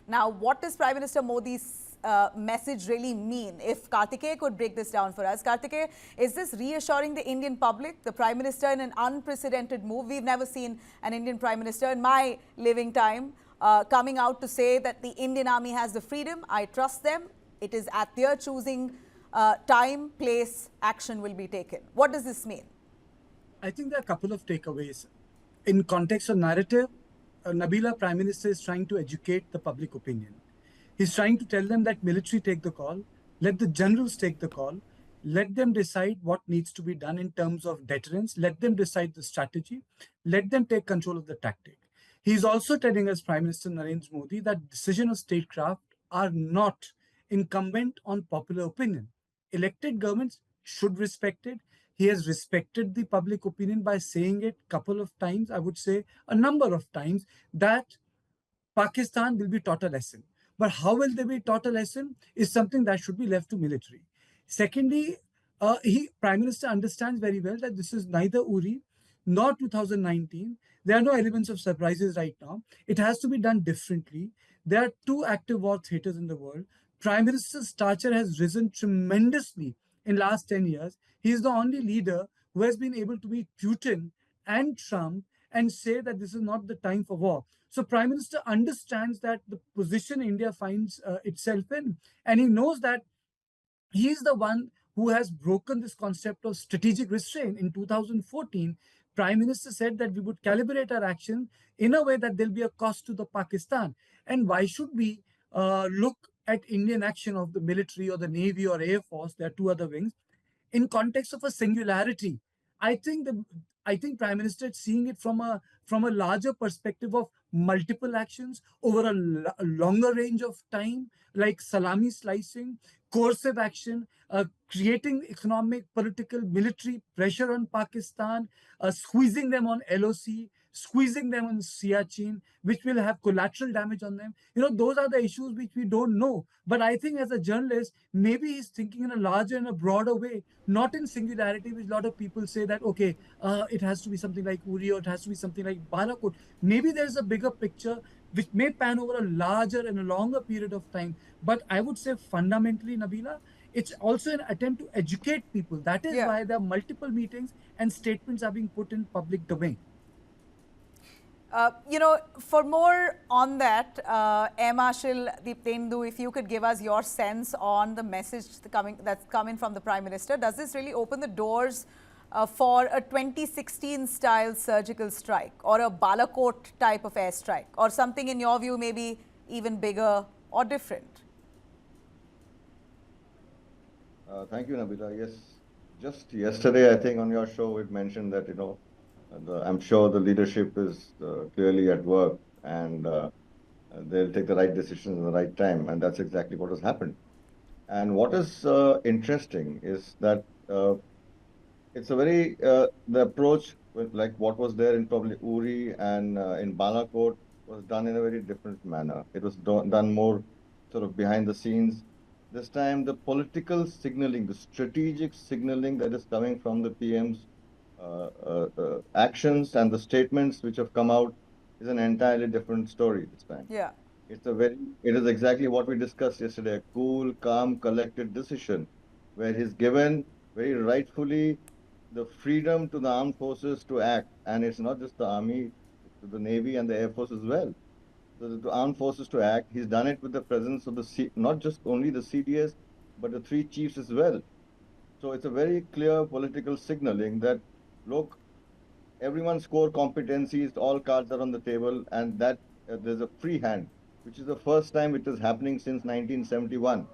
Now, what does Prime Minister Modi's message really mean? If Kartikeya could break this down for us. Kartikeya, is this reassuring the Indian public? The Prime Minister in an unprecedented move. We've never seen an Indian Prime Minister in my living time coming out to say that the Indian Army has the freedom. I trust them. It is at their choosing time, place, action will be taken. What does this mean? I think there are a couple of takeaways. In context of narrative, Nabila Prime Minister is trying to educate the public opinion. He's trying to tell them that military take the call, let the generals take the call, let them decide what needs to be done in terms of deterrence, let them decide the strategy, let them take control of the tactic. He's also telling us, Prime Minister Narendra Modi, that decision of statecraft are not incumbent on popular opinion. Elected governments should respect it. He has respected the public opinion by saying it a couple of times, I would say a number of times, that Pakistan will be taught a lesson. But how will they be taught a lesson is something that should be left to military. Secondly, Prime Minister understands very well that this is neither Uri nor 2019. There are no elements of surprises right now. It has to be done differently. There are two active war theaters in the world. Prime Minister's stature has risen tremendously in last 10 years. He is the only leader who has been able to meet Putin and Trump and say that this is not the time for war. So Prime Minister understands that the position India finds itself in, and he knows that he is the one who has broken this concept of strategic restraint. In 2014, Prime Minister said that we would calibrate our action in a way that there'll be a cost to the Pakistan. And why should we look at Indian action of the military or the Navy or Air Force, there are two other wings, in context of a singularity? I think Prime Minister is seeing it from a larger perspective of multiple actions over a longer range of time, like salami slicing, coercive action, creating economic, political, military pressure on Pakistan, squeezing them on LOC, squeezing them on Siachen, which will have collateral damage on them. Those are the issues which we don't know. But I think as a journalist, maybe he's thinking in a larger and a broader way, not in singularity, which a lot of people say that, okay, it has to be something like Uri or it has to be something like Balakot. Maybe there's a bigger picture which may pan over a larger and a longer period of time. But I would say fundamentally, Nabila, it's also an attempt to educate people. That is why there are multiple meetings and statements are being put in public domain. For more on that, Air Marshal Deeptendu, if you could give us your sense on the message that's coming from the Prime Minister. Does this really open the doors for a 2016-style surgical strike or a Balakot type of airstrike, or something in your view maybe even bigger or different? Thank you, Nabila. Yes, just yesterday, I think on your show, it mentioned that, I'm sure the leadership is clearly at work and they'll take the right decisions at the right time. And that's exactly what has happened. And what is interesting is that it's a very, the approach with like what was there in probably Uri and in Balakot was done in a very different manner. It was done more sort of behind the scenes. This time, the political signaling, the strategic signaling that is coming from the PM's actions and the statements which have come out is an entirely different story this time. Yeah. It is exactly what we discussed yesterday, a cool, calm, collected decision where he's given very rightfully the freedom to the armed forces to act. And it's not just the army, it's to the Navy and the Air Force as well. So the armed forces to act. He's done it with the presence of not just only the CDS, but the three chiefs as well. So it's a very clear political signaling that, look, everyone's core competencies, all cards are on the table, and that there's a free hand, which is the first time it is happening since 1971.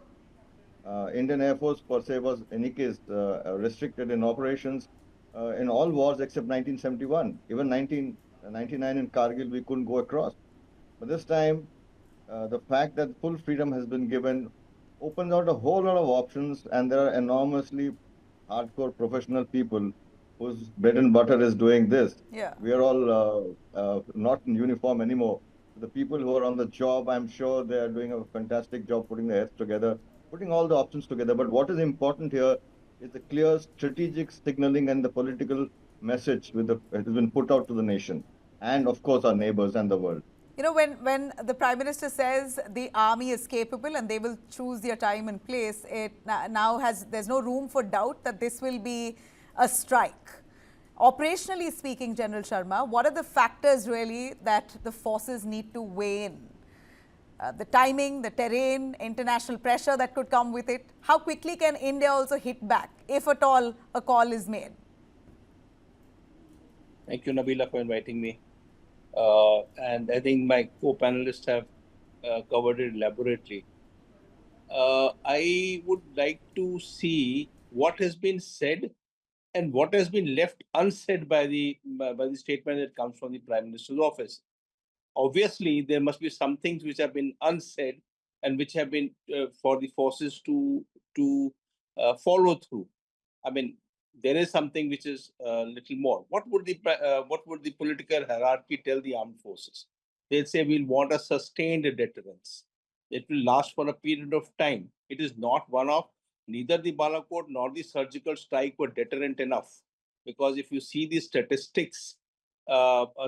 Indian Air Force per se was, in any case, restricted in operations in all wars except 1971. Even 1999 in Kargil, we couldn't go across. But this time, the fact that full freedom has been given opens out a whole lot of options, and there are enormously hardcore professional people whose bread and butter is doing this. Yeah. We are all not in uniform anymore. The people who are on the job, I'm sure they are doing a fantastic job putting their heads together, putting all the options together. But what is important here is the clear strategic signaling and the political message it has been put out to the nation and, of course, our neighbors and the world. You know, when the Prime Minister says the army is capable and they will choose their time and place, there's no room for doubt that this will be a strike. Operationally speaking, General Sharma, what are the factors really that the forces need to weigh in? The timing, the terrain, international pressure that could come with it. How quickly can India also hit back, if at all a call is made? Thank you, Nabila, for inviting me. And I think my co-panelists have covered it elaborately. I would like to see what has been said and what has been left unsaid by the statement that comes from the Prime Minister's office. Obviously, there must be some things which have been unsaid and which have been for the forces to follow through. I mean, there is something which is a little more. What would the political hierarchy tell the armed forces? They'll say we'll want a sustained deterrence. It will last for a period of time. It is not one-off. Neither the Balakot nor the surgical strike were deterrent enough, because if you see the statistics,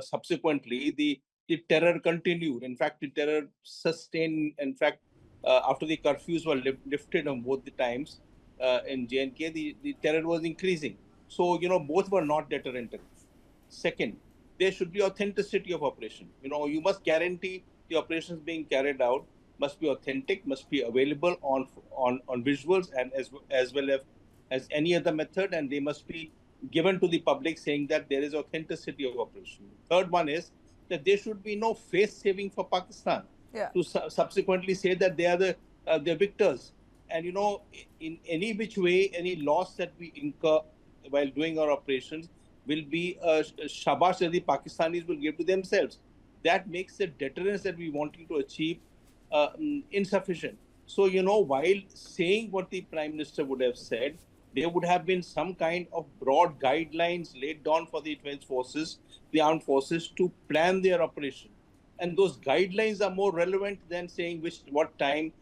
subsequently the terror continued. In fact, the terror sustained. In fact, after the curfews were lifted on both the times, in J&K, the terror was increasing. So, both were not deterrent enough. Second, there should be authenticity of operation. You must guarantee the operations being carried out must be authentic, must be available on visuals and as well as any other method, and they must be given to the public saying that there is authenticity of operation. Third one is that there should be no face saving for Pakistan to subsequently say that they are the victors. And in any which way, any loss that we incur while doing our operations will be a shabash that the Pakistanis will give to themselves. That makes the deterrence that we wanting to achieve insufficient. So, while saying what the Prime Minister would have said, there would have been some kind of broad guidelines laid down for the defense forces, the armed forces, to plan their operation. And those guidelines are more relevant than saying what time